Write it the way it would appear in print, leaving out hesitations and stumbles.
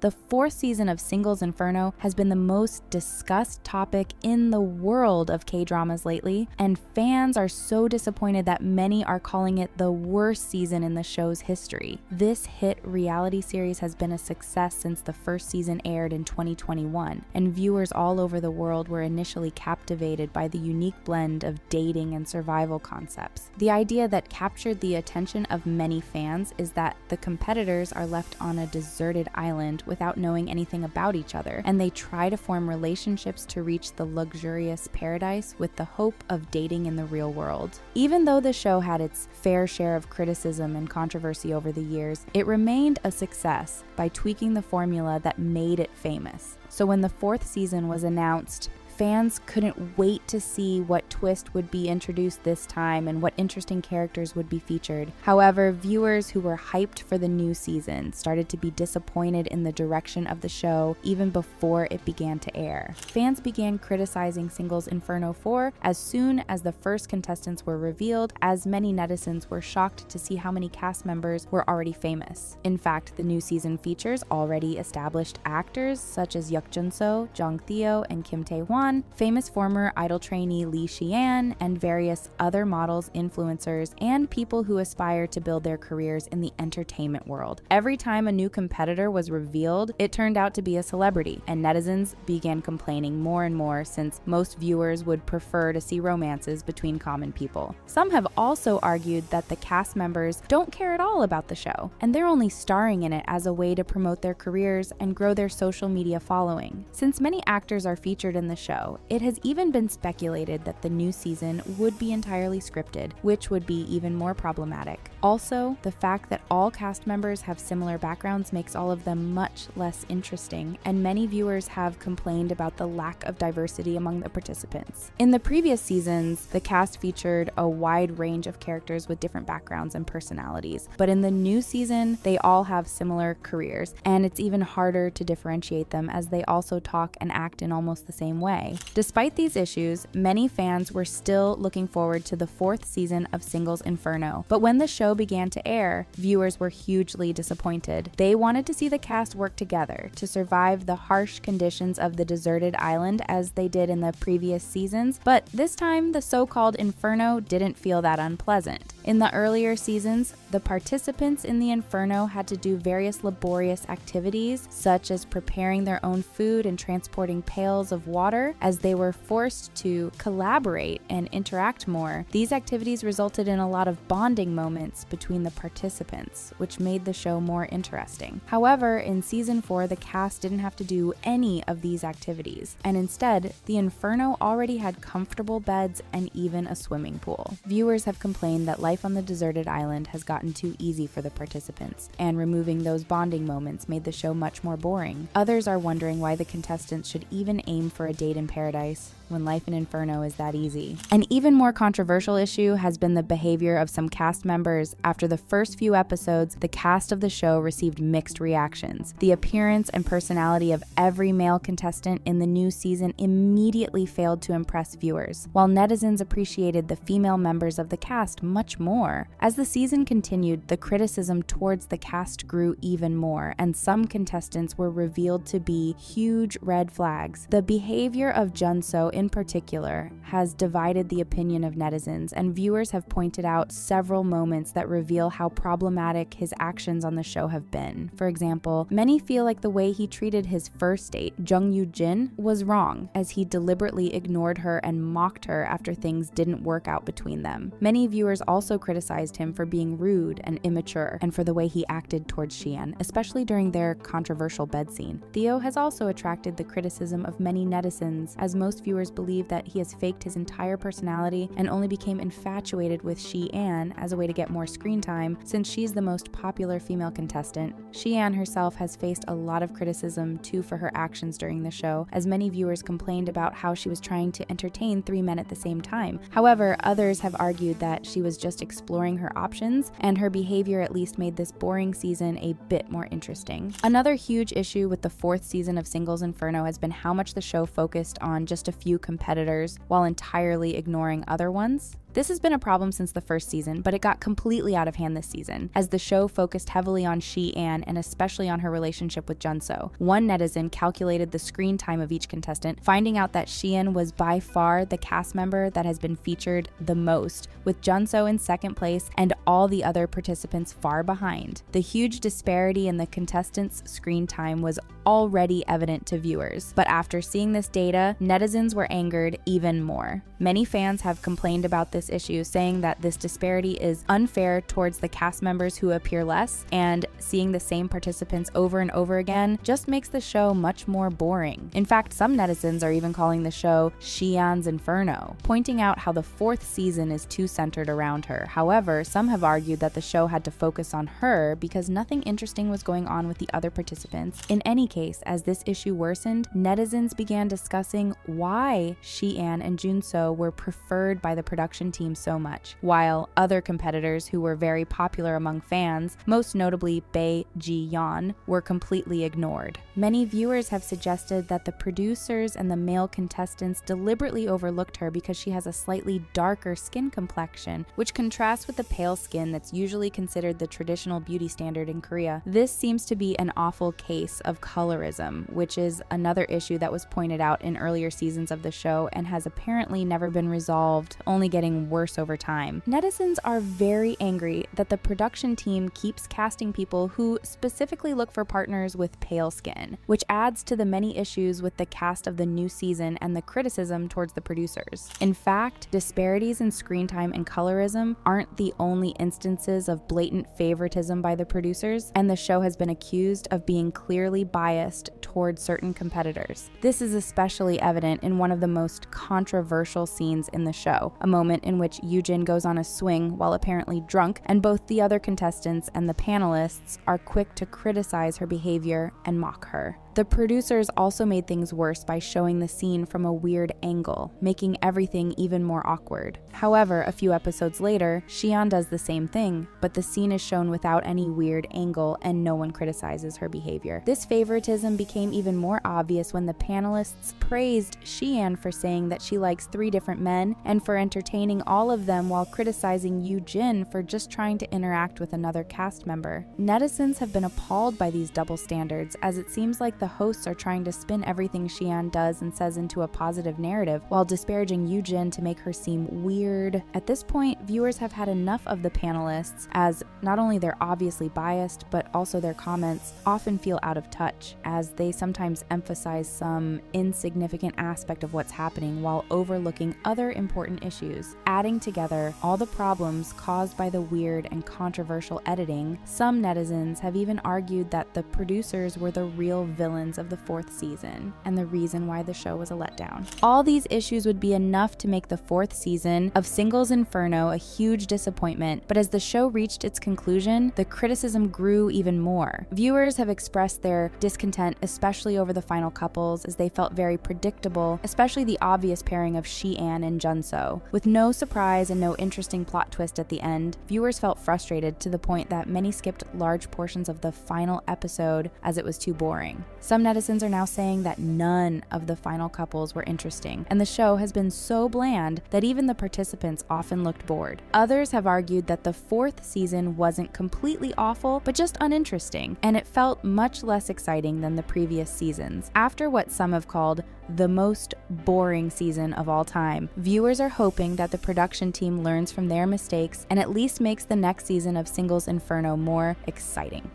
The fourth season of Singles Inferno has been the most discussed topic in the world of K-dramas lately, and fans are so disappointed that many are calling it the worst season in the show's history. This hit reality series has been a success since the first season aired in 2021, and viewers all over the world were initially captivated by the unique blend of dating and survival concepts. The idea that captured the attention of many fans is that the competitors are left on a deserted island without knowing anything about each other, and they try to form relationships to reach the luxurious paradise with the hope of dating in the real world. Even though the show had its fair share of criticism and controversy over the years, it remained a success by tweaking the formula that made it famous. So when the fourth season was announced, fans couldn't wait to see what twist would be introduced this time and what interesting characters would be featured. However, viewers who were hyped for the new season started to be disappointed in the direction of the show even before it began to air. Fans began criticizing Singles Inferno 4 as soon as the first contestants were revealed, as many netizens were shocked to see how many cast members were already famous. In fact, the new season features already established actors such as Yuk Jun-seo, Jung Theo, and Kim Tae-hwan, famous former Idol trainee Lee Shi-an, and various other models, influencers, and people who aspire to build their careers in the entertainment world. Every time a new competitor was revealed, it turned out to be a celebrity, and netizens began complaining more and more since most viewers would prefer to see romances between common people. Some have also argued that the cast members don't care at all about the show, and they're only starring in it as a way to promote their careers and grow their social media following. Since many actors are featured in the show, it has even been speculated that the new season would be entirely scripted, which would be even more problematic. Also, the fact that all cast members have similar backgrounds makes all of them much less interesting, and many viewers have complained about the lack of diversity among the participants. In the previous seasons, the cast featured a wide range of characters with different backgrounds and personalities, but in the new season, they all have similar careers, and it's even harder to differentiate them as they also talk and act in almost the same way. Despite these issues, many fans were still looking forward to the fourth season of Singles Inferno, but when the show began to air, viewers were hugely disappointed. They wanted to see the cast work together to survive the harsh conditions of the deserted island as they did in the previous seasons, but this time the so-called Inferno didn't feel that unpleasant. In the earlier seasons, the participants in the Inferno had to do various laborious activities, such as preparing their own food and transporting pails of water, as they were forced to collaborate and interact more. These activities resulted in a lot of bonding moments between the participants, which made the show more interesting. However, in season 4, the cast didn't have to do any of these activities, and instead, the Inferno already had comfortable beds and even a swimming pool. Viewers have complained that life on the deserted island has gotten too easy for the participants, and removing those bonding moments made the show much more boring. Others are wondering why the contestants should even aim for a date in paradise when life in Inferno is that easy. An even more controversial issue has been the behavior of some cast members. After the first few episodes, the cast of the show received mixed reactions. The appearance and personality of every male contestant in the new season immediately failed to impress viewers, while netizens appreciated the female members of the cast much more. As the season continued, the criticism towards the cast grew even more, and some contestants were revealed to be huge red flags. The behavior of Jun-seo in particular has divided the opinion of netizens, and viewers have pointed out several moments that reveal how problematic his actions on the show have been. For example, many feel like the way he treated his first date, Jung Yoo-jin, was wrong, as he deliberately ignored her and mocked her after things didn't work out between them. Many viewers also criticized him for being rude and immature, and for the way he acted towards Shi-an, especially during their controversial bed scene. Theo has also attracted the criticism of many netizens, as most viewers believe that he has faked his entire personality and only became infatuated with Shi-an as a way to get more screen time, since she's the most popular female contestant. Shi-an herself has faced a lot of criticism too for her actions during the show, as many viewers complained about how she was trying to entertain 3 men at the same time. However, others have argued that she was just exploring her options, and her behavior at least made this boring season a bit more interesting. Another huge issue with the fourth season of Singles Inferno has been how much the show focused on just a few competitors while entirely ignoring other ones. This has been a problem since the first season, but it got completely out of hand this season, as the show focused heavily on Shi-an and especially on her relationship with Junso. One netizen calculated the screen time of each contestant, finding out that Shi-an was by far the cast member that has been featured the most, with Junso in second place and all the other participants far behind. The huge disparity in the contestants' screen time was already evident to viewers, but after seeing this data, netizens were angered even more. Many fans have complained about this issue, saying that this disparity is unfair towards the cast members who appear less, and seeing the same participants over and over again just makes the show much more boring. In fact, some netizens are even calling the show Shi-an's Inferno, pointing out how the fourth season is too centered around her. However, some have argued that the show had to focus on her because nothing interesting was going on with the other participants. In any case, as this issue worsened, netizens began discussing why Shi-an and Junso were preferred by the production team so much, while other competitors who were very popular among fans, most notably Bae Ji-yeon, were completely ignored. Many viewers have suggested that the producers and the male contestants deliberately overlooked her because she has a slightly darker skin complexion, which contrasts with the pale skin that's usually considered the traditional beauty standard in Korea. This seems to be an awful case of colorism, which is another issue that was pointed out in earlier seasons of the show and has apparently never been resolved, only getting worse over time. Netizens are very angry that the production team keeps casting people who specifically look for partners with pale skin, which adds to the many issues with the cast of the new season and the criticism towards the producers. In fact, disparities in screen time and colorism aren't the only instances of blatant favoritism by the producers, and the show has been accused of being clearly biased towards certain competitors. This is especially evident in one of the most controversial scenes in the show, a moment in which Yoojin goes on a swing while apparently drunk, and both the other contestants and the panelists are quick to criticize her behavior and mock her. The producers also made things worse by showing the scene from a weird angle, making everything even more awkward. However, a few episodes later, Shi-an does the same thing, but the scene is shown without any weird angle and no one criticizes her behavior. This favoritism became even more obvious when the panelists praised Shi-an for saying that she likes 3 different men and for entertaining all of them while criticizing Yoojin for just trying to interact with another cast member. Netizens have been appalled by these double standards, as it seems like the hosts are trying to spin everything Shi-an does and says into a positive narrative, while disparaging Yoojin to make her seem weird. At this point, viewers have had enough of the panelists, as not only they're obviously biased, but also their comments often feel out of touch, as they sometimes emphasize some insignificant aspect of what's happening while overlooking other important issues. Adding together all the problems caused by the weird and controversial editing, some netizens have even argued that the producers were the real villains of the 4th season and the reason why the show was a letdown. All these issues would be enough to make the 4th season of Singles Inferno a huge disappointment, but as the show reached its conclusion, the criticism grew even more. Viewers have expressed their discontent, especially over the final couples, as they felt very predictable, especially the obvious pairing of Shi-an and Junso. With no surprise and no interesting plot twist at the end, viewers felt frustrated to the point that many skipped large portions of the final episode as it was too boring. Some netizens are now saying that none of the final couples were interesting, and the show has been so bland that even the participants often looked bored. Others have argued that the 4th season wasn't completely awful, but just uninteresting, and it felt much less exciting than the previous seasons. After what some have called the most boring season of all time, viewers are hoping that the production team learns from their mistakes and at least makes the next season of Singles Inferno more exciting.